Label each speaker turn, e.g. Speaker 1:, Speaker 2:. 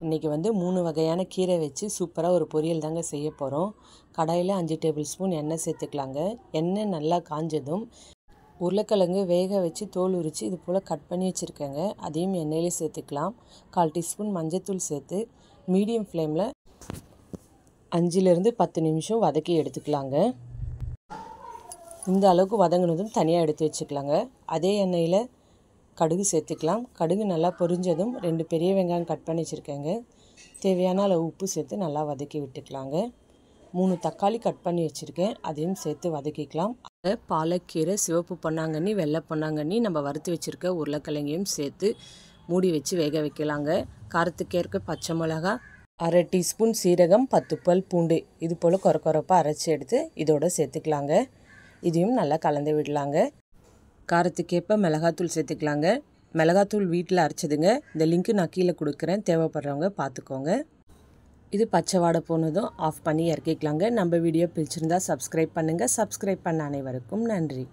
Speaker 1: இன்றைக்கி வந்து 3 வகையான கீரை வச்சு சூப்பராக ஒரு பொரியல் தாங்க செய்ய போகிறோம். கடாயில் 5 டேபிள் ஸ்பூன் எண்ணெய் சேர்த்துக்கலாங்க. எண்ணெய் நல்லா காஞ்சதும் உருளைக்கிழங்கு வேக வச்சு தோல் உரித்து இது போல் கட் பண்ணி வச்சுருக்கேங்க. அதையும் எண்ணெயிலே சேர்த்துக்கலாம். 1/4 டீஸ்பூன் மஞ்சத்தூள் சேர்த்து மீடியம் ஃப்ளேமில் 5லேருந்து 10 நிமிஷம் வதக்கி எடுத்துக்கலாங்க. இந்த அளவுக்கு வதங்கினதும் தனியாக எடுத்து வச்சுக்கலாங்க. அதே எண்ணெயில் கடுகு சேர்த்துக்கலாம். கடுகு நல்லா பொரிஞ்சதும் 2 பெரிய வெங்காயம் கட் பண்ணி வச்சுருக்கேங்க. தேவையான அளவு உப்பு சேர்த்து நல்லா வதக்கி விட்டுக்கலாங்க. 3 தக்காளி கட் பண்ணி வச்சுருக்கேன், அதையும் சேர்த்து வதக்கிக்கலாம். பாலக்கீரை, சிவப்பு பொன்னாங்கண்ணி, வெள்ளை பொன்னாங்கண்ணி, நம்ம வறுத்து வச்சுருக்க உருளைக்கிழங்கையும் சேர்த்து மூடி வச்சு வேக வைக்கலாங்க. காரத்துக்கேற்க பச்சை மிளகா, 1/2 டீஸ்பூன் சீரகம், 10 பல் பூண்டு இது போல் கொரப்பாக அரைச்சி எடுத்து இதோடு சேர்த்துக்கலாங்க. இதையும் நல்லா கலந்து விடலாங்க. காரத்துக்கேற்ப மிளகாத்தூள் சேர்த்துக்கலாங்க. மிளகாத்தூள் வீட்டில் அரைச்சதுங்க. இந்த லிங்க்கு நான் கீழே கொடுக்குறேன், தேவைப்படுறவங்க பார்த்துக்கோங்க. இது பச்சை வாடை போனதும் ஆஃப் பண்ணி இறக்கிக்கலாங்க. நம்ம வீடியோ பிடிச்சிருந்தா சப்ஸ்கிரைப் பண்ணுங்கள். சப்ஸ்கிரைப் பண்ண அனைவருக்கும் நன்றி.